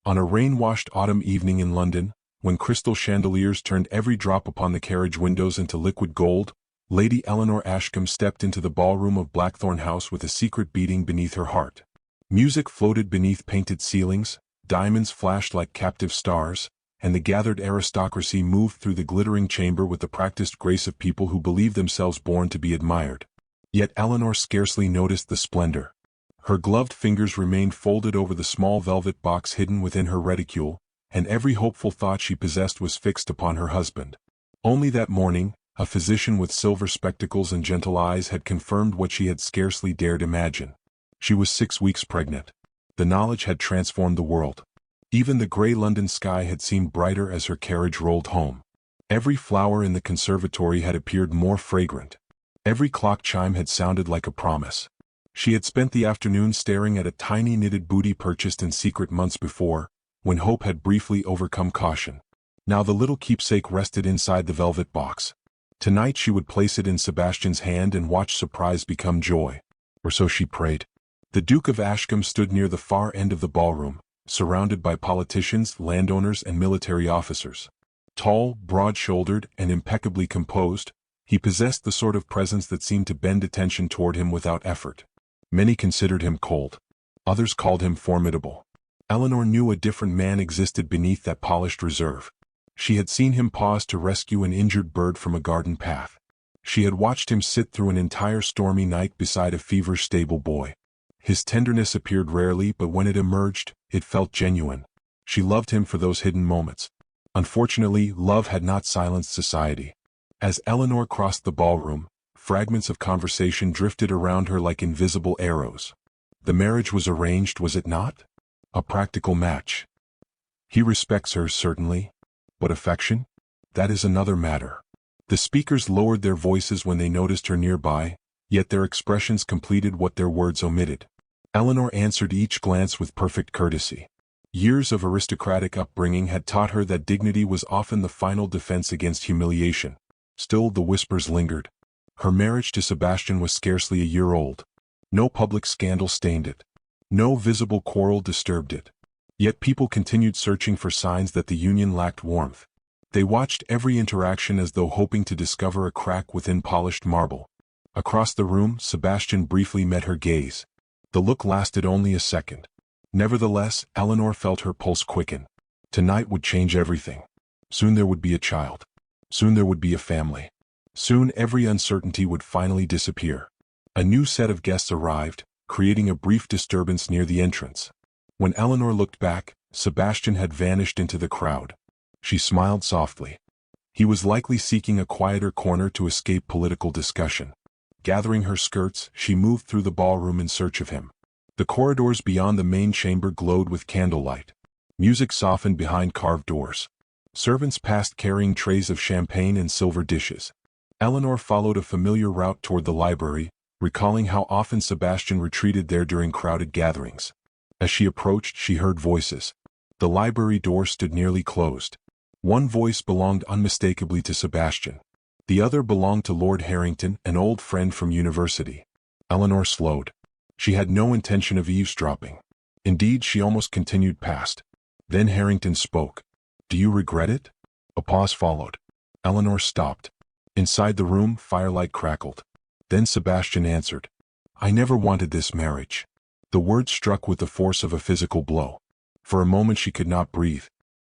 On a rain-washed autumn evening in London, when crystal chandeliers turned every drop upon the carriage windows into liquid gold, Lady Eleanor Ashcombe stepped into the ballroom of Blackthorn House with a secret beating beneath her heart. Music floated beneath painted ceilings, diamonds flashed like captive stars, and the gathered aristocracy moved through the glittering chamber with the practiced grace of people who believe themselves born to be admired. Yet Eleanor scarcely noticed the splendor. Her gloved fingers remained folded over the small velvet box hidden within her reticule, and every hopeful thought she possessed was fixed upon her husband. Only that morning, a physician with silver spectacles and gentle eyes had confirmed what she had scarcely dared imagine. She was 6 weeks pregnant. The knowledge had transformed the world. Even the grey London sky had seemed brighter as her carriage rolled home. Every flower in the conservatory had appeared more fragrant. Every clock chime had sounded like a promise. She had spent the afternoon staring at a tiny knitted booty purchased in secret months before, when hope had briefly overcome caution. Now the little keepsake rested inside the velvet box. Tonight she would place it in Sebastian's hand and watch surprise become joy. Or so she prayed. The Duke of Ashcombe stood near the far end of the ballroom, surrounded by politicians, landowners, and military officers. Tall, broad-shouldered, and impeccably composed, he possessed the sort of presence that seemed to bend attention toward him without effort. Many considered him cold. Others called him formidable. Eleanor knew a different man existed beneath that polished reserve. She had seen him pause to rescue an injured bird from a garden path. She had watched him sit through an entire stormy night beside a feverish stable boy. His tenderness appeared rarely, but when it emerged, it felt genuine. She loved him for those hidden moments. Unfortunately, love had not silenced society. As Eleanor crossed the ballroom, fragments of conversation drifted around her like invisible arrows. The marriage was arranged, was it not? A practical match. He respects her, certainly. But affection? That is another matter. The speakers lowered their voices when they noticed her nearby, yet their expressions completed what their words omitted. Eleanor answered each glance with perfect courtesy. Years of aristocratic upbringing had taught her that dignity was often the final defense against humiliation. Still, the whispers lingered. Her marriage to Sebastian was scarcely a year old. No public scandal stained it. No visible quarrel disturbed it. Yet people continued searching for signs that the union lacked warmth. They watched every interaction as though hoping to discover a crack within polished marble. Across the room, Sebastian briefly met her gaze. The look lasted only a second. Nevertheless, Eleanor felt her pulse quicken. Tonight would change everything. Soon there would be a child. Soon there would be a family. Soon every uncertainty would finally disappear. A new set of guests arrived, creating a brief disturbance near the entrance. When Eleanor looked back, Sebastian had vanished into the crowd. She smiled softly. He was likely seeking a quieter corner to escape political discussion. Gathering her skirts, she moved through the ballroom in search of him. The corridors beyond the main chamber glowed with candlelight. Music softened behind carved doors. Servants passed carrying trays of champagne and silver dishes. Eleanor followed a familiar route toward the library, recalling how often Sebastian retreated there during crowded gatherings. As she approached, she heard voices. The library door stood nearly closed. One voice belonged unmistakably to Sebastian. The other belonged to Lord Harrington, an old friend from university. Eleanor slowed. She had no intention of eavesdropping. Indeed, she almost continued past. Then Harrington spoke. "Do you regret it?" A pause followed. Eleanor stopped. Inside the room, firelight crackled. Then Sebastian answered. "I never wanted this marriage." The words struck with the force of a physical blow. For a moment she could not breathe.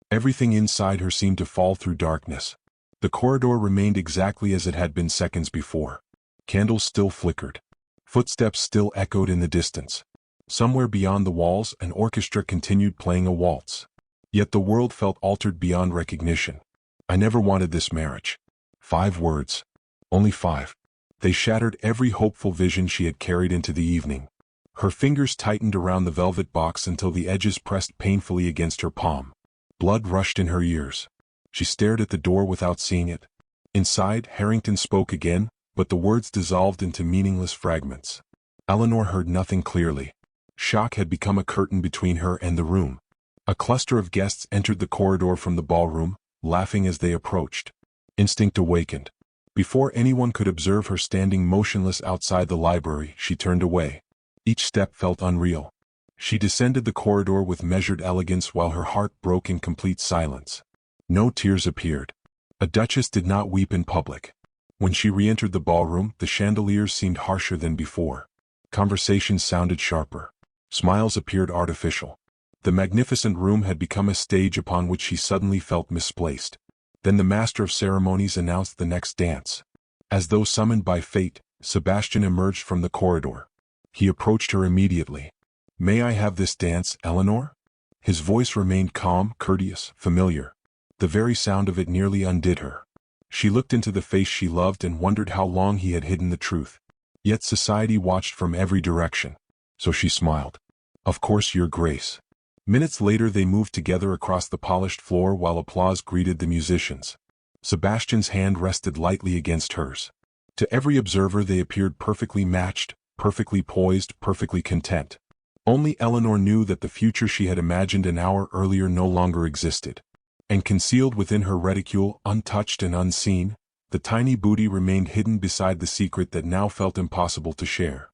Everything inside her seemed to fall through darkness. The corridor remained exactly as it had been seconds before. Candles still flickered. Footsteps still echoed in the distance. Somewhere beyond the walls, an orchestra continued playing a waltz. Yet the world felt altered beyond recognition. "I never wanted this marriage." 5 words. Only 5. They shattered every hopeful vision she had carried into the evening. Her fingers tightened around the velvet box until the edges pressed painfully against her palm. Blood rushed in her ears. She stared at the door without seeing it. Inside, Harrington spoke again, but the words dissolved into meaningless fragments. Eleanor heard nothing clearly. Shock had become a curtain between her and the room. A cluster of guests entered the corridor from the ballroom, laughing as they approached. Instinct awakened. Before anyone could observe her standing motionless outside the library, she turned away. Each step felt unreal. She descended the corridor with measured elegance while her heart broke in complete silence. No tears appeared. A duchess did not weep in public. When she re-entered the ballroom, the chandeliers seemed harsher than before. Conversations sounded sharper. Smiles appeared artificial. The magnificent room had become a stage upon which she suddenly felt misplaced. Then the master of ceremonies announced the next dance. As though summoned by fate, Sebastian emerged from the corridor. He approached her immediately. "May I have this dance, Eleanor?" His voice remained calm, courteous, familiar. The very sound of it nearly undid her. She looked into the face she loved and wondered how long he had hidden the truth. Yet society watched from every direction. So she smiled. "Of course, Your Grace." Minutes later they moved together across the polished floor while applause greeted the musicians. Sebastian's hand rested lightly against hers. To every observer they appeared perfectly matched, perfectly poised, perfectly content. Only Eleanor knew that the future she had imagined an hour earlier no longer existed. And concealed within her reticule, untouched and unseen, the tiny booty remained hidden beside the secret that now felt impossible to share.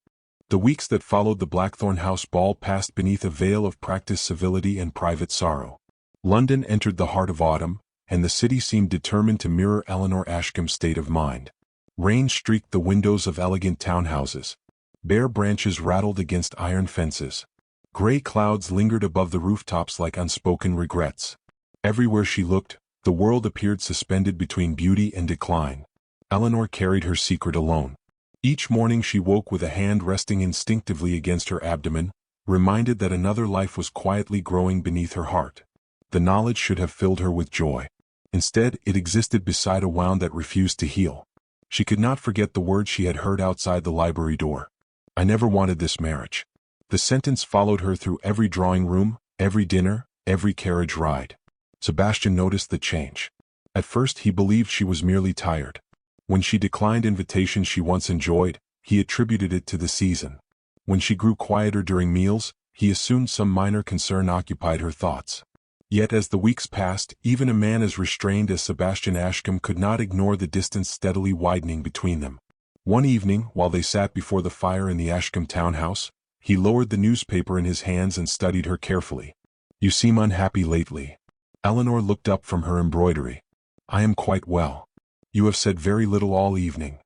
The weeks that followed the Blackthorn House ball passed beneath a veil of practiced civility and private sorrow. London entered the heart of autumn, and the city seemed determined to mirror Eleanor Ashcombe's state of mind. Rain streaked the windows of elegant townhouses. Bare branches rattled against iron fences. Gray clouds lingered above the rooftops like unspoken regrets. Everywhere she looked, the world appeared suspended between beauty and decline. Eleanor carried her secret alone. Each morning she woke with a hand resting instinctively against her abdomen, reminded that another life was quietly growing beneath her heart. The knowledge should have filled her with joy. Instead, it existed beside a wound that refused to heal. She could not forget the words she had heard outside the library door. "I never wanted this marriage." The sentence followed her through every drawing room, every dinner, every carriage ride. Sebastian noticed the change. At first he believed she was merely tired. When she declined invitations she once enjoyed, he attributed it to the season. When she grew quieter during meals, he assumed some minor concern occupied her thoughts. Yet as the weeks passed, even a man as restrained as Sebastian Ashcombe could not ignore the distance steadily widening between them. One evening, while they sat before the fire in the Ashcombe townhouse, he lowered the newspaper in his hands and studied her carefully. "You seem unhappy lately." Eleanor looked up from her embroidery. "I am quite well. You have said very little all evening."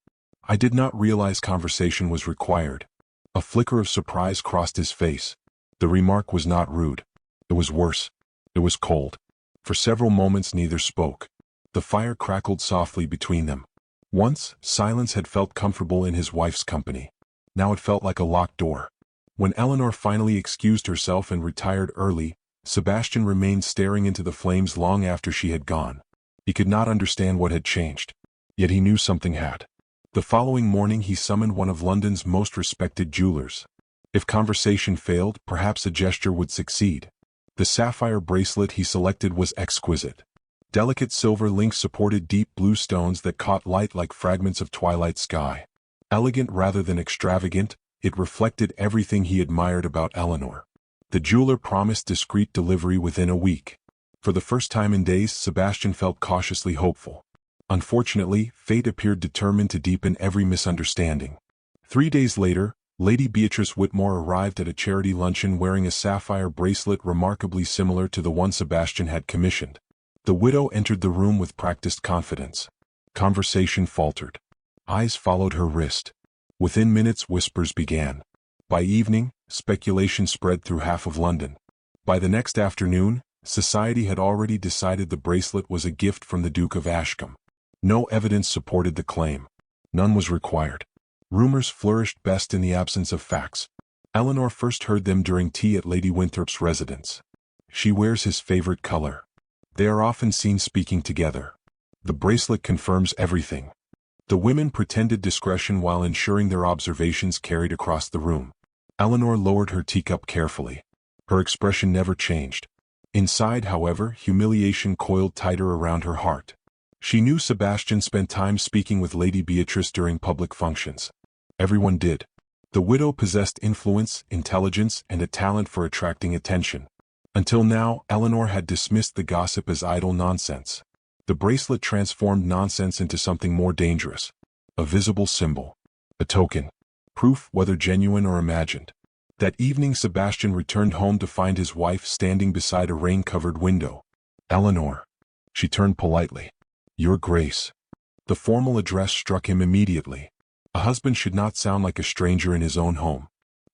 "I did not realize conversation was required." A flicker of surprise crossed his face. The remark was not rude. It was worse. It was cold. For several moments neither spoke. The fire crackled softly between them. Once, silence had felt comfortable in his wife's company. Now it felt like a locked door. When Eleanor finally excused herself and retired early, Sebastian remained staring into the flames long after she had gone. He could not understand what had changed. Yet he knew something had. The following morning he summoned one of London's most respected jewelers. If conversation failed, perhaps a gesture would succeed. The sapphire bracelet he selected was exquisite. Delicate silver links supported deep blue stones that caught light like fragments of twilight sky. Elegant rather than extravagant, it reflected everything he admired about Eleanor. The jeweler promised discreet delivery within a week. For the first time in days, Sebastian felt cautiously hopeful. Unfortunately, fate appeared determined to deepen every misunderstanding. 3 days later, Lady Beatrice Whitmore arrived at a charity luncheon wearing a sapphire bracelet remarkably similar to the one Sebastian had commissioned. The widow entered the room with practiced confidence. Conversation faltered. Eyes followed her wrist. Within minutes whispers began. By evening, speculation spread through half of London. By the next afternoon, society had already decided the bracelet was a gift from the Duke of Ashcombe. No evidence supported the claim. None was required. Rumors flourished best in the absence of facts. Eleanor first heard them during tea at Lady Winthrop's residence. "She wears his favorite color. They are often seen speaking together. The bracelet confirms everything." The women pretended discretion while ensuring their observations carried across the room. Eleanor lowered her teacup carefully. Her expression never changed. Inside, however, humiliation coiled tighter around her heart. She knew Sebastian spent time speaking with Lady Beatrice during public functions. Everyone did. The widow possessed influence, intelligence, and a talent for attracting attention. Until now, Eleanor had dismissed the gossip as idle nonsense. The bracelet transformed nonsense into something more dangerous. A visible symbol. A token. Proof, whether genuine or imagined. That evening Sebastian returned home to find his wife standing beside a rain-covered window. "Eleanor." She turned politely. "Your Grace." The formal address struck him immediately. A husband should not sound like a stranger in his own home.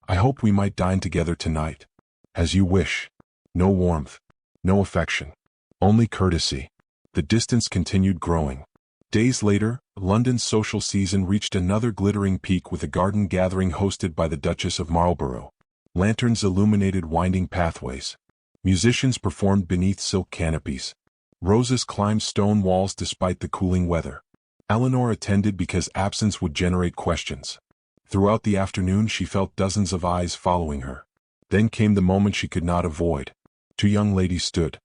"I hope we might dine together tonight." "As you wish." No warmth. No affection. Only courtesy. The distance continued growing. Days later, London's social season reached another glittering peak with a garden gathering hosted by the Duchess of Marlborough. Lanterns illuminated winding pathways. Musicians performed beneath silk canopies. Roses climbed stone walls despite the cooling weather. Eleanor attended because absence would generate questions. Throughout the afternoon she felt dozens of eyes following her. Then came the moment she could not avoid. Two young ladies stood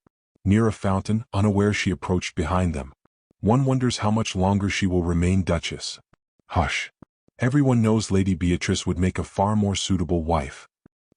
near a fountain, unaware she approached behind them. One wonders how much longer she will remain Duchess. Hush. Everyone knows Lady Beatrice would make a far more suitable wife.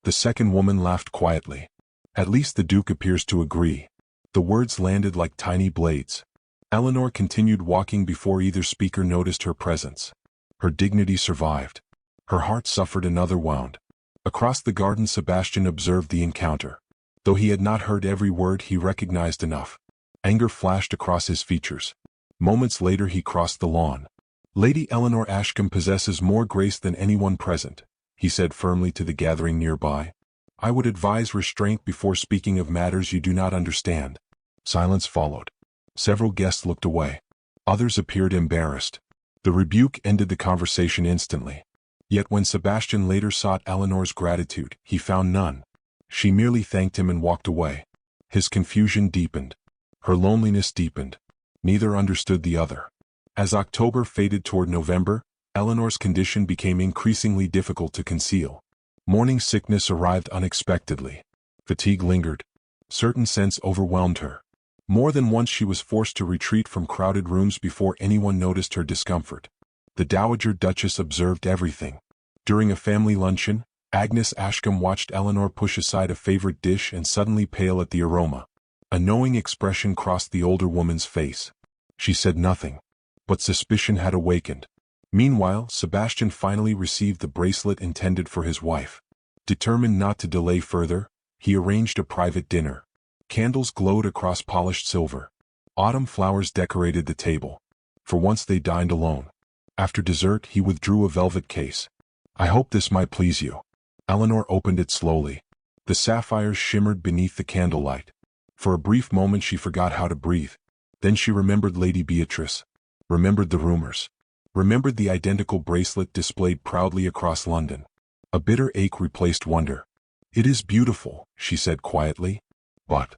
The second woman laughed quietly. At least the Duke appears to agree. The words landed like tiny blades. Eleanor continued walking before either speaker noticed her presence. Her dignity survived. Her heart suffered another wound. Across the garden Sebastian observed the encounter. Though he had not heard every word, he recognized enough. Anger flashed across his features. Moments later he crossed the lawn. "Lady Eleanor Ashcombe possesses more grace than anyone present," he said firmly to the gathering nearby. "I would advise restraint before speaking of matters you do not understand." Silence followed. Several guests looked away. Others appeared embarrassed. The rebuke ended the conversation instantly. Yet when Sebastian later sought Eleanor's gratitude, he found none. She merely thanked him and walked away. His confusion deepened. Her loneliness deepened. Neither understood the other. As October faded toward November, Eleanor's condition became increasingly difficult to conceal. Morning sickness arrived unexpectedly. Fatigue lingered. Certain scents overwhelmed her. More than once she was forced to retreat from crowded rooms before anyone noticed her discomfort. The Dowager Duchess observed everything. During a family luncheon, Agnes Ashcombe watched Eleanor push aside a favorite dish and suddenly pale at the aroma. A knowing expression crossed the older woman's face. She said nothing, but suspicion had awakened. Meanwhile, Sebastian finally received the bracelet intended for his wife. Determined not to delay further, he arranged a private dinner. Candles glowed across polished silver. Autumn flowers decorated the table. For once they dined alone. After dessert he withdrew a velvet case. "I hope this might please you." Eleanor opened it slowly. The sapphires shimmered beneath the candlelight. For a brief moment she forgot how to breathe. Then she remembered Lady Beatrice. Remembered the rumors. Remembered the identical bracelet displayed proudly across London. A bitter ache replaced wonder. "It is beautiful," she said quietly. "But?"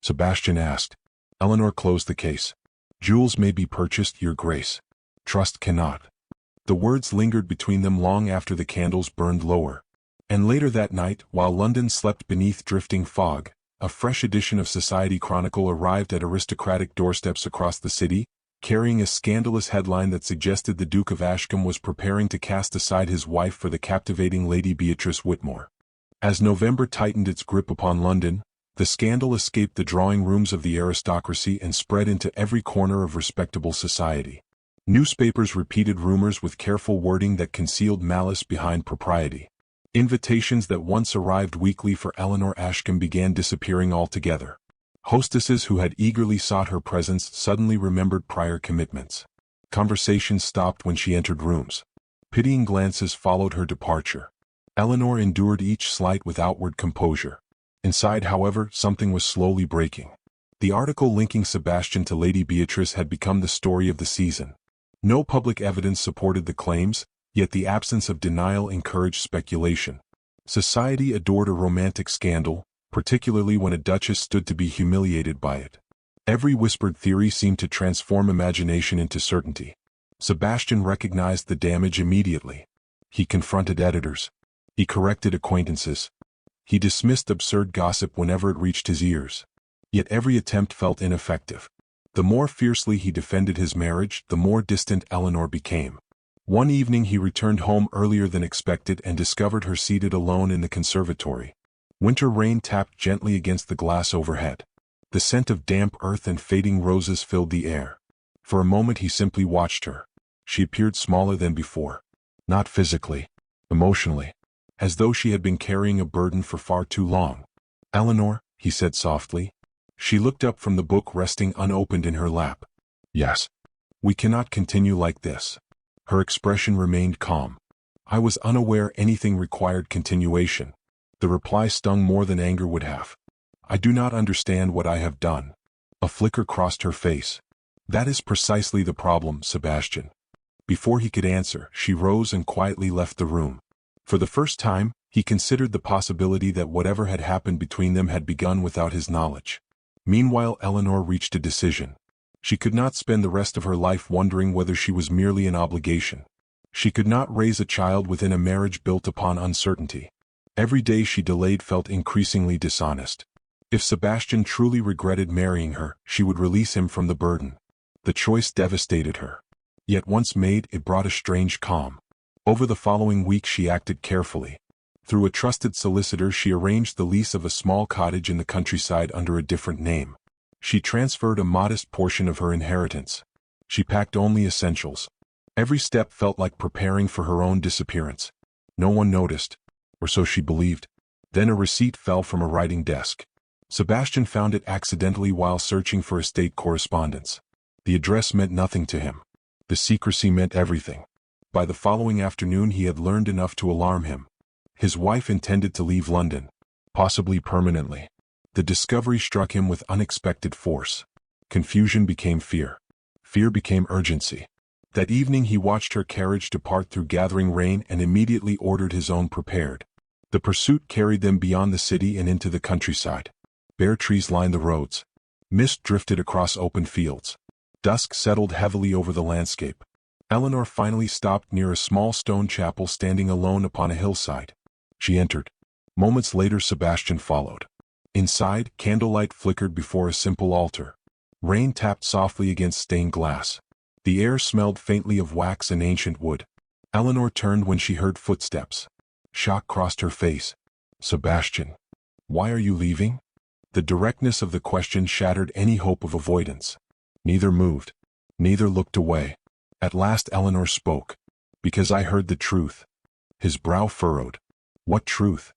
Sebastian asked. Eleanor closed the case. "Jewels may be purchased, Your Grace. Trust cannot." The words lingered between them long after the candles burned lower. And later that night, while London slept beneath drifting fog, a fresh edition of Society Chronicle arrived at aristocratic doorsteps across the city, carrying a scandalous headline that suggested the Duke of Ashcombe was preparing to cast aside his wife for the captivating Lady Beatrice Whitmore. As November tightened its grip upon London, the scandal escaped the drawing rooms of the aristocracy and spread into every corner of respectable society. Newspapers repeated rumors with careful wording that concealed malice behind propriety. Invitations that once arrived weekly for Eleanor Ashcombe began disappearing altogether. Hostesses who had eagerly sought her presence suddenly remembered prior commitments. Conversations stopped when she entered rooms. Pitying glances followed her departure. Eleanor endured each slight with outward composure. Inside, however, something was slowly breaking. The article linking Sebastian to Lady Beatrice had become the story of the season. No public evidence supported the claims, yet the absence of denial encouraged speculation. Society adored a romantic scandal, particularly when a duchess stood to be humiliated by it. Every whispered theory seemed to transform imagination into certainty. Sebastian recognized the damage immediately. He confronted editors. He corrected acquaintances. He dismissed absurd gossip whenever it reached his ears. Yet every attempt felt ineffective. The more fiercely he defended his marriage, the more distant Eleanor became. One evening he returned home earlier than expected and discovered her seated alone in the conservatory. Winter rain tapped gently against the glass overhead. The scent of damp earth and fading roses filled the air. For a moment he simply watched her. She appeared smaller than before. Not physically, emotionally. as though she had been carrying a burden for far too long. "Eleanor," he said softly. She looked up from the book resting unopened in her lap. "Yes. We cannot continue like this." Her expression remained calm. "I was unaware anything required continuation." The reply stung more than anger would have. "I do not understand what I have done." A flicker crossed her face. "That is precisely the problem, Sebastian." Before he could answer, she rose and quietly left the room. For the first time, he considered the possibility that whatever had happened between them had begun without his knowledge. Meanwhile, Eleanor reached a decision. She could not spend the rest of her life wondering whether she was merely an obligation. She could not raise a child within a marriage built upon uncertainty. Every day she delayed felt increasingly dishonest. If Sebastian truly regretted marrying her, she would release him from the burden. The choice devastated her. Yet once made, it brought a strange calm. Over the following week she acted carefully. Through a trusted solicitor she arranged the lease of a small cottage in the countryside under a different name. She transferred a modest portion of her inheritance. She packed only essentials. Every step felt like preparing for her own disappearance. No one noticed, or so she believed. Then a receipt fell from a writing desk. Sebastian found it accidentally while searching for estate correspondence. The address meant nothing to him. The secrecy meant everything. By the following afternoon he had learned enough to alarm him. His wife intended to leave London, possibly permanently. The discovery struck him with unexpected force. Confusion became fear. Fear became urgency. That evening he watched her carriage depart through gathering rain and immediately ordered his own prepared. The pursuit carried them beyond the city and into the countryside. Bare trees lined the roads. Mist drifted across open fields. Dusk settled heavily over the landscape. Eleanor finally stopped near a small stone chapel standing alone upon a hillside. She entered. Moments later Sebastian followed. Inside, candlelight flickered before a simple altar. Rain tapped softly against stained glass. The air smelled faintly of wax and ancient wood. Eleanor turned when she heard footsteps. Shock crossed her face. "Sebastian, why are you leaving?" The directness of the question shattered any hope of avoidance. Neither moved. Neither looked away. At last Eleanor spoke. "Because I heard the truth." His brow furrowed. "What truth?"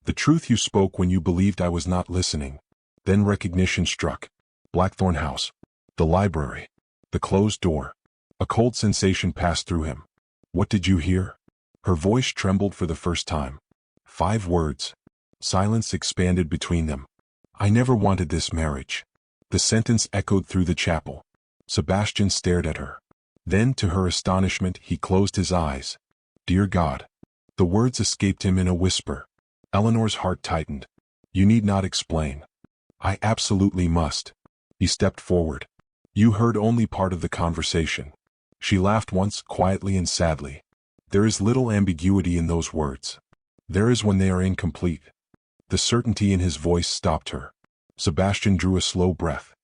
"The truth you spoke when you believed I was not listening." Then recognition struck. Blackthorn House. The library. The closed door. A cold sensation passed through him. "What did you hear?" Her voice trembled for the first time. 5 words. Silence expanded between them. "I never wanted this marriage." The sentence echoed through the chapel. Sebastian stared at her. Then, to her astonishment, he closed his eyes. "Dear God." The words escaped him in a whisper. Eleanor's heart tightened. "You need not explain." "I absolutely must." He stepped forward. "You heard only part of the conversation." She laughed once, quietly and sadly. There is little ambiguity in those words. There is when they are incomplete. The certainty in his voice stopped her. Sebastian drew a slow breath.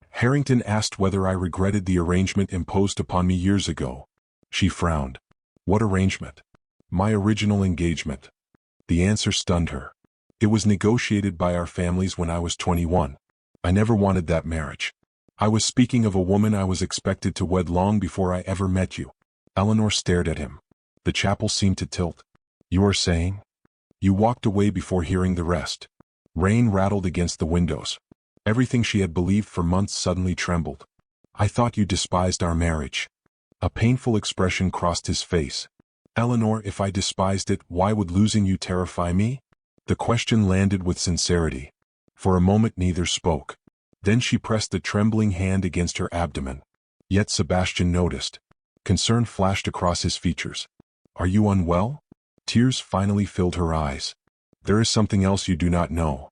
"Harrington asked whether I regretted the arrangement imposed upon me years ago." She frowned. "What arrangement?" "My original engagement." The answer stunned her. "It was negotiated by our families when I was 21. I never wanted that marriage. I was speaking of a woman I was expected to wed long before I ever met you." Eleanor stared at him. The chapel seemed to tilt. "You are saying?" You walked away before hearing the rest. Rain rattled against the windows. Everything she had believed for months suddenly trembled. "I thought you despised our marriage." A painful expression crossed his face. "Eleanor, if I despised it, why would losing you terrify me?" The question landed with sincerity. For a moment neither spoke. Then she pressed a trembling hand against her abdomen. Yet Sebastian noticed. Concern flashed across his features. "Are you unwell?" Tears finally filled her eyes. "There is something else you do not know."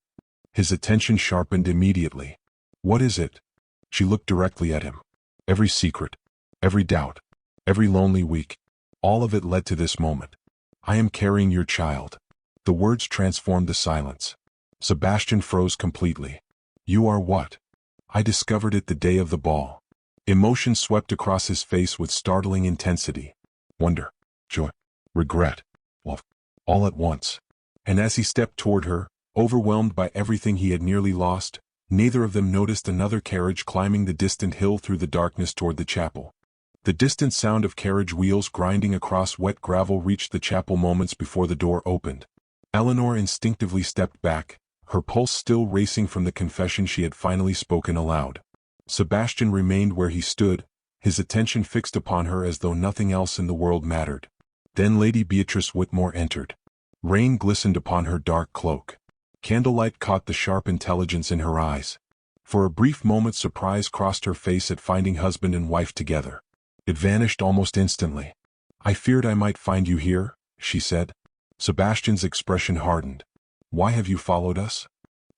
His attention sharpened immediately. "What is it?" She looked directly at him. Every secret, every doubt, every lonely week, all of it led to this moment. "I am carrying your child." The words transformed the silence. Sebastian froze completely. "You are what?" "I discovered it the day of the ball." Emotion swept across his face with startling intensity. Wonder, joy, regret, love, all at once. And as he stepped toward her, overwhelmed by everything he had nearly lost, neither of them noticed another carriage climbing the distant hill through the darkness toward the chapel. The distant sound of carriage wheels grinding across wet gravel reached the chapel moments before the door opened. Eleanor instinctively stepped back, her pulse still racing from the confession she had finally spoken aloud. Sebastian remained where he stood, his attention fixed upon her as though nothing else in the world mattered. Then Lady Beatrice Whitmore entered. Rain glistened upon her dark cloak. Candlelight caught the sharp intelligence in her eyes. For a brief moment surprise crossed her face at finding husband and wife together. It vanished almost instantly. "I feared I might find you here," she said. Sebastian's expression hardened. "Why have you followed us?"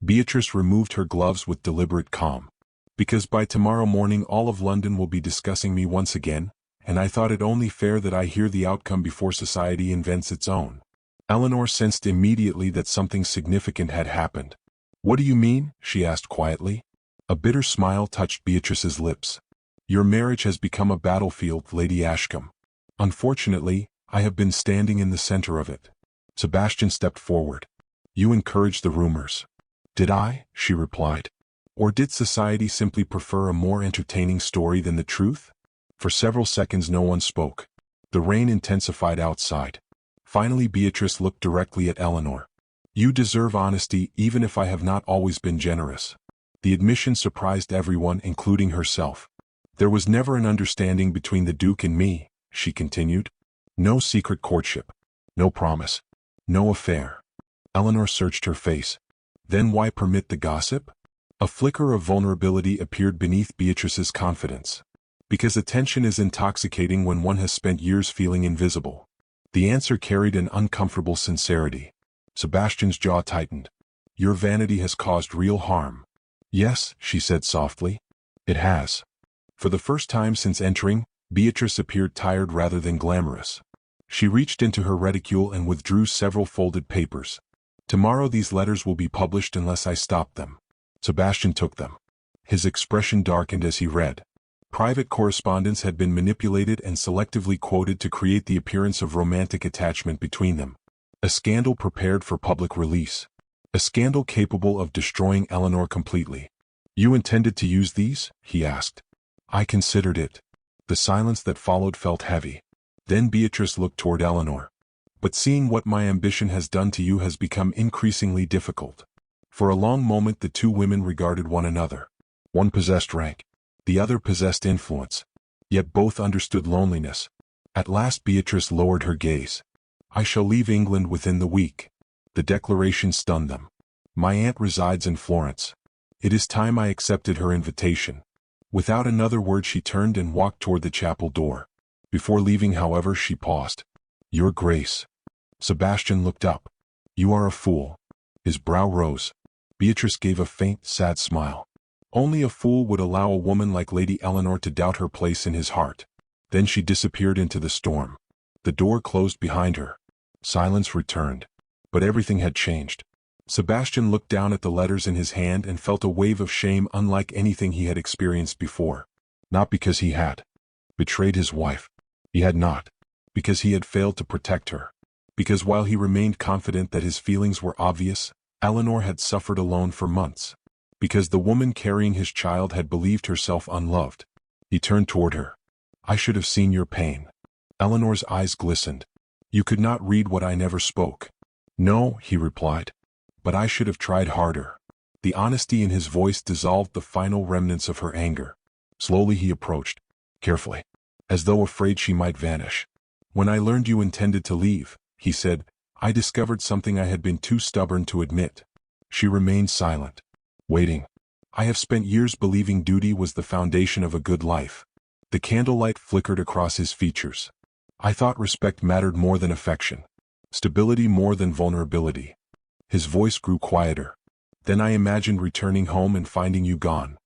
Beatrice removed her gloves with deliberate calm. "Because by tomorrow morning all of London will be discussing me once again, and I thought it only fair that I hear the outcome before society invents its own." Eleanor sensed immediately that something significant had happened. "What do you mean?" she asked quietly. A bitter smile touched Beatrice's lips. "Your marriage has become a battlefield, Lady Ashcombe. Unfortunately, I have been standing in the center of it." Sebastian stepped forward. "You encouraged the rumors." "Did I?" she replied. "Or did society simply prefer a more entertaining story than the truth?" For several seconds no one spoke. The rain intensified outside. Finally Beatrice looked directly at Eleanor. "You deserve honesty even if I have not always been generous." The admission surprised everyone, including herself. "There was never an understanding between the Duke and me," she continued. "No secret courtship. No promise. No affair." Eleanor searched her face. "Then why permit the gossip?" A flicker of vulnerability appeared beneath Beatrice's confidence. "Because attention is intoxicating when one has spent years feeling invisible." The answer carried an uncomfortable sincerity. Sebastian's jaw tightened. "Your vanity has caused real harm." "Yes," she said softly. "It has." For the first time since entering, Beatrice appeared tired rather than glamorous. She reached into her reticule and withdrew several folded papers. "Tomorrow these letters will be published unless I stop them." Sebastian took them. His expression darkened as he read. Private correspondence had been manipulated and selectively quoted to create the appearance of romantic attachment between them. A scandal prepared for public release. A scandal capable of destroying Eleanor completely. "You intended to use these?" he asked. "I considered it." The silence that followed felt heavy. Then Beatrice looked toward Eleanor. "But seeing what my ambition has done to you has become increasingly difficult." For a long moment the two women regarded one another. One possessed rank. The other possessed influence. Yet both understood loneliness. At last Beatrice lowered her gaze. "I shall leave England within the week." The declaration stunned them. "My aunt resides in Florence. It is time I accepted her invitation." Without another word she turned and walked toward the chapel door. Before leaving, however, she paused. "Your Grace." Sebastian looked up. "You are a fool." His brow rose. Beatrice gave a faint, sad smile. Only a fool would allow a woman like Lady Eleanor to doubt her place in his heart. Then she disappeared into the storm. The door closed behind her. Silence returned. But everything had changed. Sebastian looked down at the letters in his hand and felt a wave of shame unlike anything he had experienced before. Not because he had betrayed his wife. He had not. Because he had failed to protect her. Because while he remained confident that his feelings were obvious, Eleanor had suffered alone for months. Because the woman carrying his child had believed herself unloved. He turned toward her. "I should have seen your pain." Eleanor's eyes glistened. "You could not read what I never spoke." "No," he replied. "But I should have tried harder." The honesty in his voice dissolved the final remnants of her anger. Slowly he approached. Carefully. As though afraid she might vanish. "When I learned you intended to leave," he said, "I discovered something I had been too stubborn to admit." She remained silent. Waiting. "I have spent years believing duty was the foundation of a good life." The candlelight flickered across his features. "I thought respect mattered more than affection. Stability more than vulnerability." His voice grew quieter. "Then I imagined returning home and finding you gone."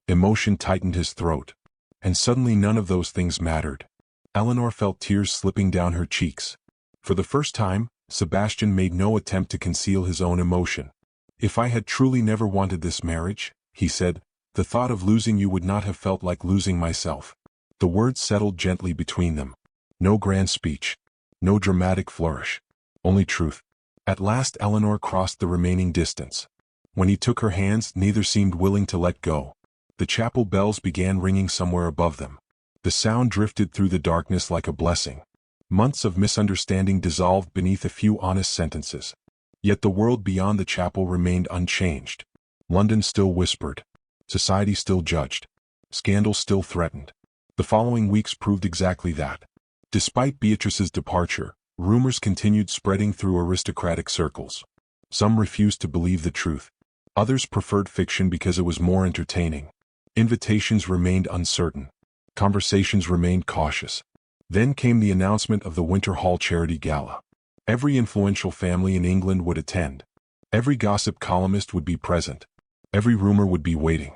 Emotion tightened his throat. And suddenly none of those things mattered. Eleanor felt tears slipping down her cheeks. For the first time, Sebastian made no attempt to conceal his own emotion. "If I had truly never wanted this marriage," he said, "the thought of losing you would not have felt like losing myself." The words settled gently between them. No grand speech. No dramatic flourish. Only truth. At last Eleanor crossed the remaining distance. When he took her hands, neither seemed willing to let go. The chapel bells began ringing somewhere above them. The sound drifted through the darkness like a blessing. Months of misunderstanding dissolved beneath a few honest sentences. Yet the world beyond the chapel remained unchanged. London still whispered. Society still judged. Scandal still threatened. The following weeks proved exactly that. Despite Beatrice's departure, rumors continued spreading through aristocratic circles. Some refused to believe the truth. Others preferred fiction because it was more entertaining. Invitations remained uncertain. Conversations remained cautious. Then came the announcement of the Winter Hall Charity Gala. Every influential family in England would attend. Every gossip columnist would be present. Every rumor would be waiting.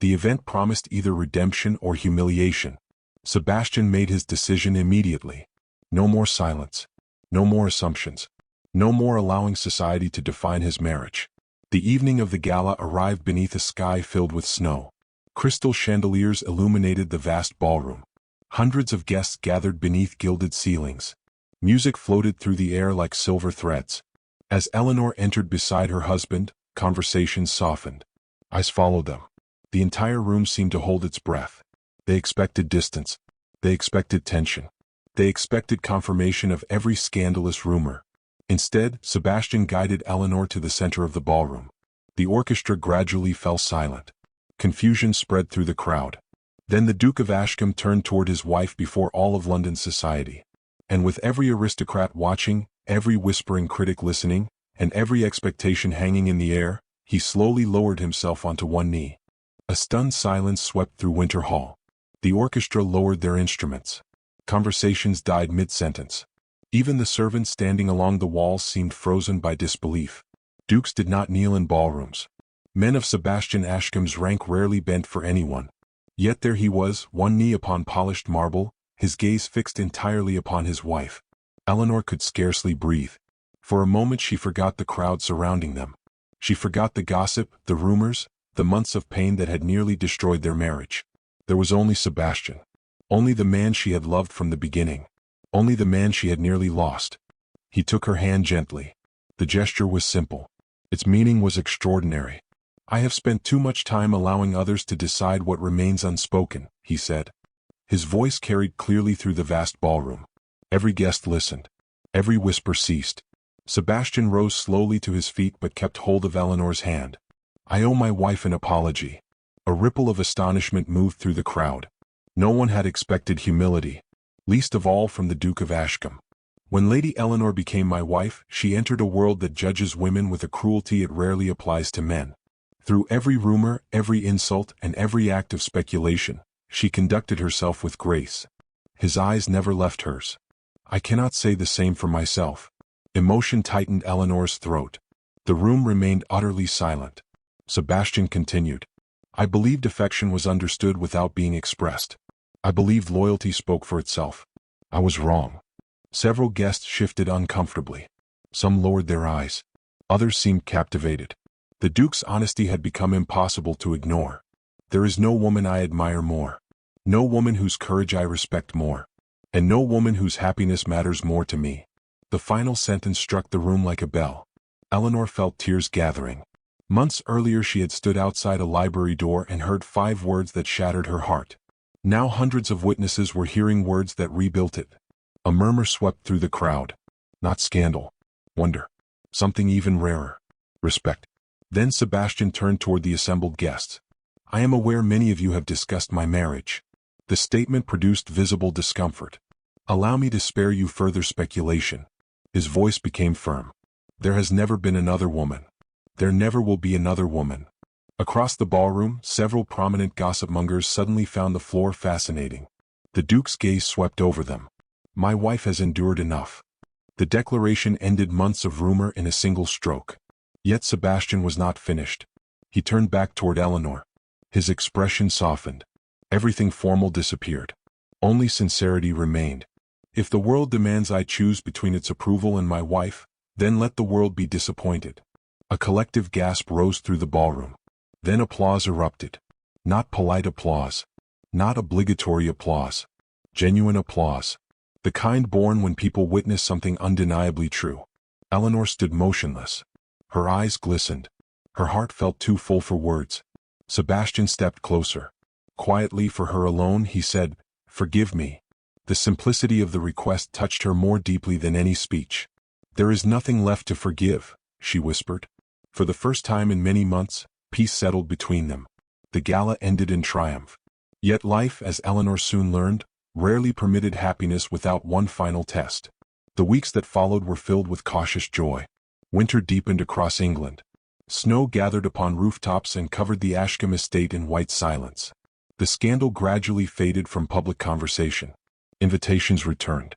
The event promised either redemption or humiliation. Sebastian made his decision immediately. No more silence. No more assumptions. No more allowing society to define his marriage. The evening of the gala arrived beneath a sky filled with snow. Crystal chandeliers illuminated the vast ballroom. Hundreds of guests gathered beneath gilded ceilings. Music floated through the air like silver threads. As Eleanor entered beside her husband, conversations softened. Eyes followed them. The entire room seemed to hold its breath. They expected distance. They expected tension. They expected confirmation of every scandalous rumor. Instead, Sebastian guided Eleanor to the center of the ballroom. The orchestra gradually fell silent. Confusion spread through the crowd. Then the Duke of Ashcombe turned toward his wife before all of London society. And with every aristocrat watching, every whispering critic listening, and every expectation hanging in the air, he slowly lowered himself onto one knee. A stunned silence swept through Winter Hall. The orchestra lowered their instruments. Conversations died mid-sentence. Even the servants standing along the walls seemed frozen by disbelief. Dukes did not kneel in ballrooms. Men of Sebastian Ashcombe's rank rarely bent for anyone. Yet there he was, one knee upon polished marble, his gaze fixed entirely upon his wife. Eleanor could scarcely breathe. For a moment she forgot the crowd surrounding them. She forgot the gossip, the rumors, the months of pain that had nearly destroyed their marriage. There was only Sebastian. Only the man she had loved from the beginning. Only the man she had nearly lost. He took her hand gently. The gesture was simple. Its meaning was extraordinary. "I have spent too much time allowing others to decide what remains unspoken," he said. His voice carried clearly through the vast ballroom. Every guest listened. Every whisper ceased. Sebastian rose slowly to his feet but kept hold of Eleanor's hand. "I owe my wife an apology." A ripple of astonishment moved through the crowd. No one had expected humility, least of all from the Duke of Ashcombe. "When Lady Eleanor became my wife, she entered a world that judges women with a cruelty it rarely applies to men. Through every rumor, every insult, and every act of speculation, she conducted herself with grace." His eyes never left hers. "I cannot say the same for myself." Emotion tightened Eleanor's throat. The room remained utterly silent. Sebastian continued. "I believed affection was understood without being expressed. I believed loyalty spoke for itself. I was wrong." Several guests shifted uncomfortably. Some lowered their eyes. Others seemed captivated. The Duke's honesty had become impossible to ignore. "There is no woman I admire more. No woman whose courage I respect more. And no woman whose happiness matters more to me." The final sentence struck the room like a bell. Eleanor felt tears gathering. Months earlier she had stood outside a library door and heard 5 words that shattered her heart. Now hundreds of witnesses were hearing words that rebuilt it. A murmur swept through the crowd. Not scandal. Wonder. Something even rarer. Respect. Then Sebastian turned toward the assembled guests. "I am aware many of you have discussed my marriage." The statement produced visible discomfort. "Allow me to spare you further speculation." His voice became firm. "There has never been another woman. There never will be another woman." Across the ballroom, several prominent gossip-mongers suddenly found the floor fascinating. The Duke's gaze swept over them. "My wife has endured enough." The declaration ended months of rumor in a single stroke. Yet Sebastian was not finished. He turned back toward Eleanor. His expression softened. Everything formal disappeared. Only sincerity remained. "If the world demands I choose between its approval and my wife, then let the world be disappointed." A collective gasp rose through the ballroom. Then applause erupted. Not polite applause. Not obligatory applause. Genuine applause. The kind born when people witness something undeniably true. Eleanor stood motionless. Her eyes glistened. Her heart felt too full for words. Sebastian stepped closer. Quietly, for her alone, he said, "Forgive me." The simplicity of the request touched her more deeply than any speech. "There is nothing left to forgive," she whispered. For the first time in many months, peace settled between them. The gala ended in triumph. Yet life, as Eleanor soon learned, rarely permitted happiness without one final test. The weeks that followed were filled with cautious joy. Winter deepened across England. Snow gathered upon rooftops and covered the Ashcombe estate in white silence. The scandal gradually faded from public conversation. Invitations returned.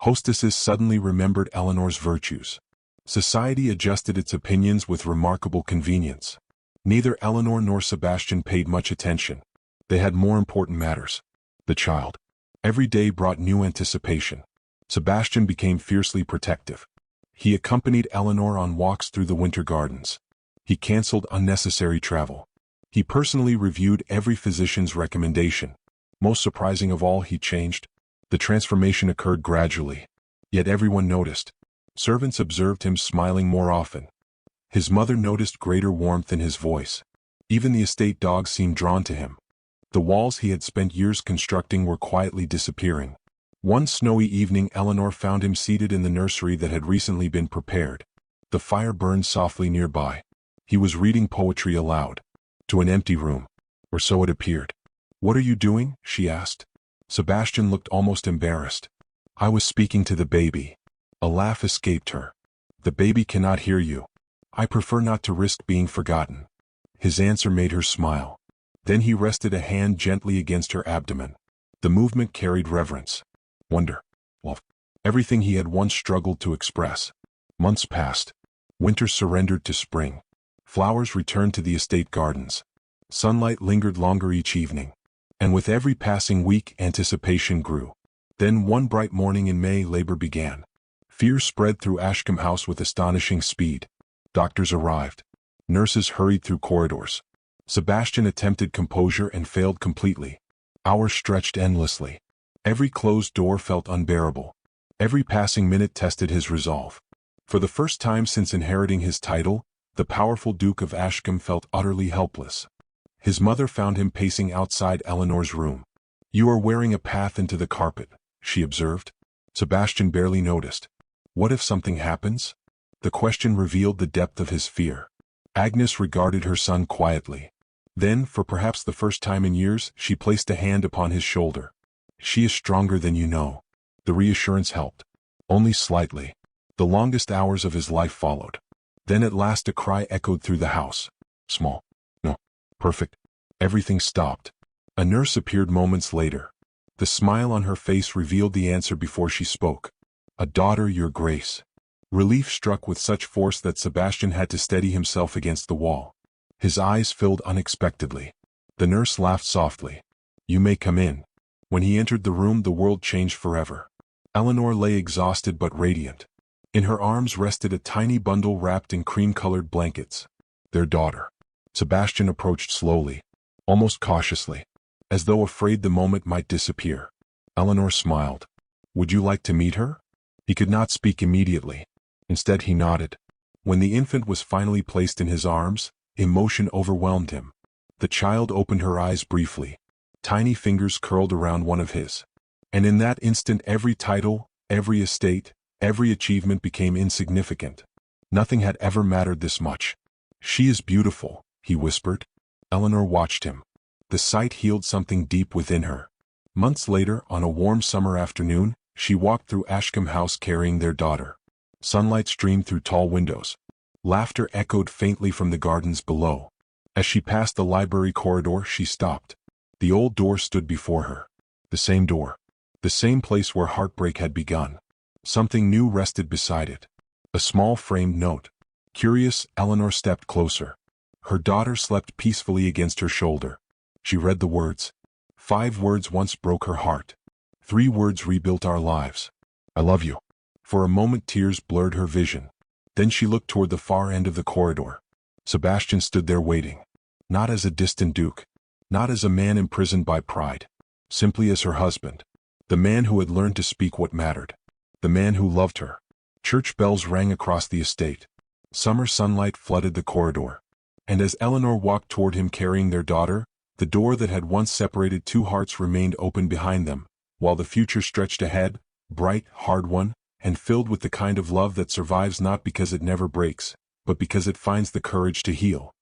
Hostesses suddenly remembered Eleanor's virtues. Society adjusted its opinions with remarkable convenience. Neither Eleanor nor Sebastian paid much attention. They had more important matters. The child. Every day brought new anticipation. Sebastian became fiercely protective. He accompanied Eleanor on walks through the winter gardens. He cancelled unnecessary travel. He personally reviewed every physician's recommendation. Most surprising of all, he changed. The transformation occurred gradually. Yet everyone noticed. Servants observed him smiling more often. His mother noticed greater warmth in his voice. Even the estate dogs seemed drawn to him. The walls he had spent years constructing were quietly disappearing. One snowy evening, Eleanor found him seated in the nursery that had recently been prepared. The fire burned softly nearby. He was reading poetry aloud. To an empty room. Or so it appeared. "What are you doing?" she asked. Sebastian looked almost embarrassed. "I was speaking to the baby." A laugh escaped her. "The baby cannot hear you. I prefer not to risk being forgotten." His answer made her smile. Then he rested a hand gently against her abdomen. The movement carried reverence. Wonder. Love. Everything he had once struggled to express. Months passed. Winter surrendered to spring. Flowers returned to the estate gardens. Sunlight lingered longer each evening. And with every passing week, anticipation grew. Then one bright morning in May, labor began. Fear spread through Ashcombe House with astonishing speed. Doctors arrived. Nurses hurried through corridors. Sebastian attempted composure and failed completely. Hours stretched endlessly. Every closed door felt unbearable. Every passing minute tested his resolve. For the first time since inheriting his title, the powerful Duke of Ashcombe felt utterly helpless. His mother found him pacing outside Eleanor's room. "You are wearing a path into the carpet," she observed. Sebastian barely noticed. What if something happens? The question revealed the depth of his fear. Agnes regarded her son quietly. Then, for perhaps the first time in years, she placed a hand upon his shoulder. "She is stronger than you know." The reassurance helped. Only slightly. The longest hours of his life followed. Then at last a cry echoed through the house. Small. No. Perfect. Everything stopped. A nurse appeared moments later. The smile on her face revealed the answer before she spoke. "A daughter, Your Grace." Relief struck with such force that Sebastian had to steady himself against the wall. His eyes filled unexpectedly. The nurse laughed softly. "You may come in." When he entered the room, the world changed forever. Eleanor lay exhausted but radiant. In her arms rested a tiny bundle wrapped in cream-colored blankets. Their daughter. Sebastian approached slowly, almost cautiously, as though afraid the moment might disappear. Eleanor smiled. "Would you like to meet her?" He could not speak immediately. Instead he nodded. When the infant was finally placed in his arms, emotion overwhelmed him. The child opened her eyes briefly. Tiny fingers curled around one of his. And in that instant every title, every estate, every achievement became insignificant. Nothing had ever mattered this much. "She is beautiful," he whispered. Eleanor watched him. The sight healed something deep within her. Months later, on a warm summer afternoon, she walked through Ashcombe House carrying their daughter. Sunlight streamed through tall windows. Laughter echoed faintly from the gardens below. As she passed the library corridor, she stopped. The old door stood before her. The same door. The same place where heartbreak had begun. Something new rested beside it. A small framed note. Curious, Eleanor stepped closer. Her daughter slept peacefully against her shoulder. She read the words. 5 words once broke her heart. 3 words rebuilt our lives. I love you. For a moment tears blurred her vision. Then she looked toward the far end of the corridor. Sebastian stood there waiting. Not as a distant duke. Not as a man imprisoned by pride. Simply as her husband. The man who had learned to speak what mattered. The man who loved her. Church bells rang across the estate. Summer sunlight flooded the corridor. And as Eleanor walked toward him carrying their daughter, the door that had once separated 2 hearts remained open behind them, while the future stretched ahead, bright, hard one, and filled with the kind of love that survives not because it never breaks, but because it finds the courage to heal.